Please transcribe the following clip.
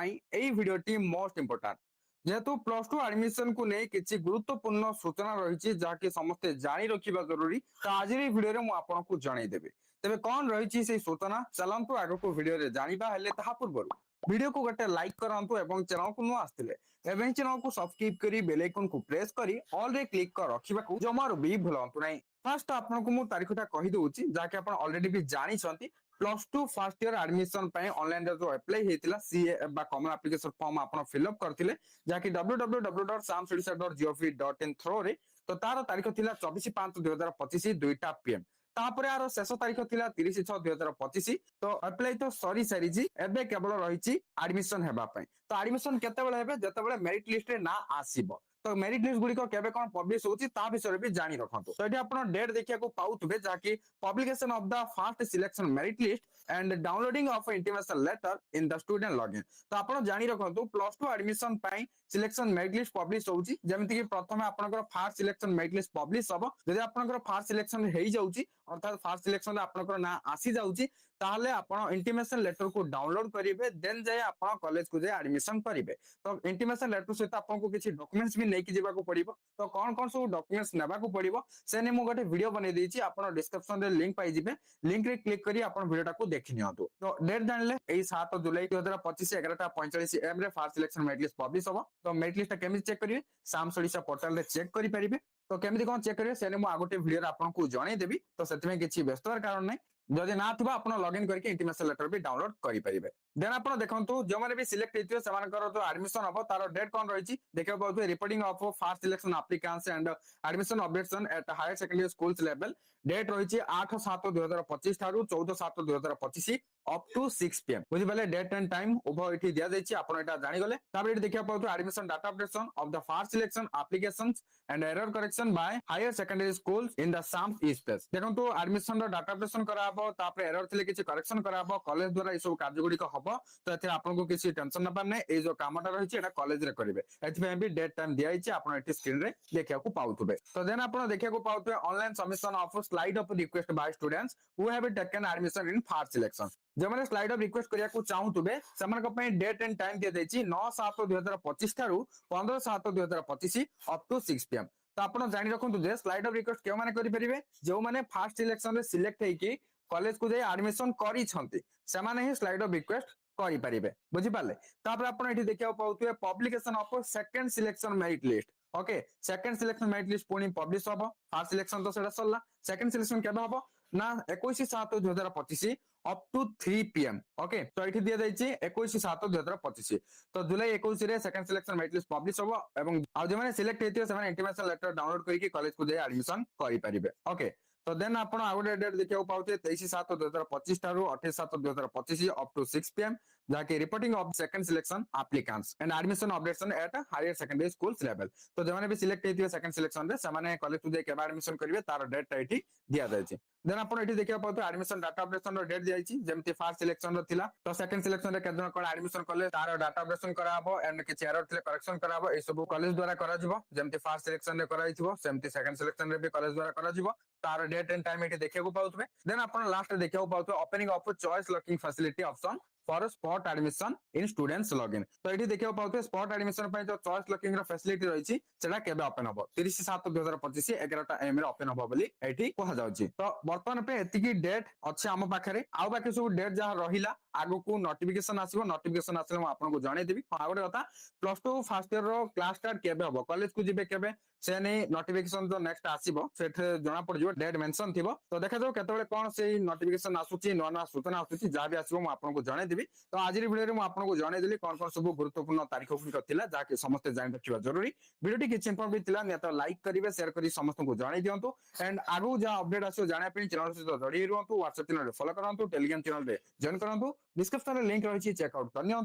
এই ভিডিওটি মোস্ট ইম্पोर्टाट जेहेतु प्लस टू एडमिशन को नहीं किसी गुरुत्वपूर्ण सूचना रही जहाँकि समस्ते जानी रखा जरूरी तो आज भिडियो में आपको जनईदेवी तेरे कौन रही सूचना चलतु आग को भिडियो जाना पूर्व वीडियो को गोटे लाइक करंतु एवं चैनल को नुआ आसते चैनल को सब्सक्राइब करी बेल आइकन को प्रेस करी ऑल रे क्लिक कर रखा जमार भी भूलंतु नहीं। फास्ट आपको मु तारीखटा कहि दउची जाके आपण ऑलरेडी भी जानी छंती plus two first year admission पे ऑनलाइन रे जो अप्लाई हेतिला सीए बा कॉमन एप्लीकेशन फॉर्म आपण फिल अप करथिले जाके www.samsudisa.gov.in थ्रो रे तो तार तारीख थिला 24/5/2025 2टा पीएम तापर यार शेष तारीख थिला 30/6/2025 तो अप्लाई तो सरी सारी जी एबे केवल रहिची एडमिशन हेबा पय तो एडमिशन केते बेले हेबे जते बेले मेरिट लिस्ट रे ना आसीबो तो मेरिट लिस्ट गुडी को केबे कोन पब्लिश होची ता विषय भी जानि रखंतु तो एठी आपण डेट देखिया को पाउतबे जाकी publication of the first selection merit list and downloading of intimation letter in the student login तो आपण जानि रखंतु प्लस टू एडमिशन पई सिलेक्शन मेरिट लिस्ट पब्लिश होची जेमिति कि प्रथम आपनकर first selection merit list publish हबो जदि आपनकर फर्स्ट सिलेक्शन हेई जाउची अर्थात फर्स्ट सिलेक्शन आपनकर ना आसी जाउची ताहले आपण इंटिमेशन लेटर को डाउनलोड करिवे देन जाय आपण कॉलेज को जाय एडमिशन करिवे तो इंटिमेशन लेटर सहित आपको किछि डॉक्यूमेंट्स भी लेके जेबा को पड़िबो तो कोन कोन सब डॉक्यूमेंट्स नेबा को पड़िबो से ने मु गोटे वीडियो बनै देछि आपण डिस्क्रिप्शन रे लिंक पाइ जिवे लिंक रे क्लिक करी आपण वीडियोटा को देखि नियंतु तो डेट जानले एई 7 जुलाई 2025 11:45 एम रे first selection merit list publish होबो तो मेरिट लिस्ट केमि चेक करिवे साम सडिसा पोर्टल रे चेक करि परिबे तो केमि कोन चेक करिवे से ने मु आगोटे वीडियो रे आपण को जणै देबी तो सेतमे किछि व्यस्ततार कारण नै जदि ना थिबा आपण लॉगिन करके इंटिमेशन लेटर भी डाउनलोड करि परिबे देन आपण देखंतु जो माने भी सिलेक्ट हेतियो समानकर जो एडमिशन हबो तारो डेट कोन रहिछि देखियो पाउथु reporting of first selection applicants and admission updation at higher secondary schools level date रहिछि 8/7/2025 थारु 14/7/2025 अप टू 6 पीएम बुझि पाले डेट एंड टाइम उभय इठी दिया जाइछि आपण एटा जानि गले तापर एठी देखियो पाउथु admission data updation of the first selection applications and error correction by higher secondary schools in the साम स्पेस देखंतु एडमिशन रो डाटा अपडेशन कराबो तापर एरर थिले किछि करेक्शन कराबो कॉलेज द्वारा ई सब कार्य गुडी को तो एथे आपनको किसी टेंशन नबार नै ए जो कामटा रहिछि एटा कॉलेज रे करिवे एथि भी डेट टाइम दिया हिछि आपण एठी स्क्रीन रे देखिया को पाउथबे तो देन आपण देखिया को पाउथबे online submission of slide of request by students who have taken admission in first selection जो माने स्लाइड ऑफ रिक्वेस्ट करिया को चाहुतबे समान को पय डेट एंड टाइम दिया दैछि 9/7/2025 थारु 15/7/2025 अप टू 6 पीएम तो आपण जानि रखंतु जे स्लाइड ऑफ रिक्वेस्ट के माने करि परिबे जो माने फर्स्ट सिलेक्शन रे सिलेक्ट हेकी कॉलेज को जाय एडमिशन करी छंती से माने ही स्लाइड ऑफ रिक्वेस्ट करि परिबे बुझि पाले तापर आपण एठी देखिया पाउतबे publication of second selection merit list okay second selection merit list पुनी पब्लिश होबो फर्स्ट सिलेक्शन तो सेटा सरला सेकंड सिलेक्शन केबे होबो ना 21/7/2025 अप टू 3 पीएम ओके तो एठी दिया जाइछि 21/7/2025 तो जुलाई 21 रे second selection merit list publish होबो एवं आ जे माने सिलेक्ट हेतियो से माने इंटिमेशन लेटर डाउनलोड करिके कॉलेज को जाय एडमिशन करि परिबे ओके तो देन आपण आगोटे डेट देखिया पाउते 23/7/2025 थारु 28/7/2025 अप टू 6 पीएम जाके reporting of second selection applicants and admission updation at higher secondary schools level तो जमाने भी सिलेक्ट हेतियो सेकंड सिलेक्शन रे समाने कॉलेज टू दे केबा एडमिशन करिवे तार डेट एठी दिया जायछि देन आपण एठी देखिया पाउते एडमिशन डाटा अपडेशन रो डेट दियाछि जेमति फर्स्ट सिलेक्शन रो थिला तो सेकंड सिलेक्शन रे केजन कोन एडमिशन करले तार डाटा अपडेशन कराबो एंड किछ एरर थिले करेक्शन कराबो ए सब कॉलेज द्वारा करा जिवो जेमति फर्स्ट सिलेक्शन रे कराइथिबो सेमति सेकंड सिलेक्शन रे भी कॉलेज द्वारा करा जिवो तार डेट एंड टाइम एठी देखिया को पाउतबे देन आपण लास्ट देखिया को पाउतबे opening of choice locking facility option for spot admission in students login तो एठी देखिया पाउते स्पॉट एडमिशन पय जो चॉइस लॉकिंग रो फैसिलिटी रहिछि सेटा केबे ओपन हबो 30/7/2025 11टा एम रे ओपन हबो बोली एठी कहा जाउछि तो वर्तमान पे एतिकी डेट अछि हम पाखरे आउ बाकी सब डेट जहा रहिला आगो को नोटिफिकेशन आसीबो नोटिफिकेशन आसले हम आपन को जणे देबी आ गोटे कथा प्लस 2 फर्स्ट ईयर रो क्लास स्टार्ट केबे हबो कॉलेज को जिबे केबे से नै नोटिफिकेशन जो नेक्स्ट आसीबो सेठे जणा पड़ जिवो डेट मेंशन थिबो तो देखा जाओ केतबेले कोन से नोटिफिकेशन आसुछि नवा सूचना आसुछि जा भी आसीबो हम आपन को जणे देबी तो आज वीडियो रे मु आपन को जणे देली कोन कोन सब गुरुत्वपूर्ण तारीख गुडी थिला जाके समस्त जानि रखिबा जरूरी वीडियो टी किछ इंफॉर्मेटिव थिला ने तो लाइक करिवे शेयर करी समस्त को जणे दियंतु एंड आगु जा अपडेट आसो जाने पे चैनल से जोड़ी रहंतु व्हाट्सएप चैनल रे फॉलो करंतु टेलीग्राम चैनल रे जॉइन करंतु डिस्क्रिप्शन रे लिंक रहिछि चेक आउट करनियो।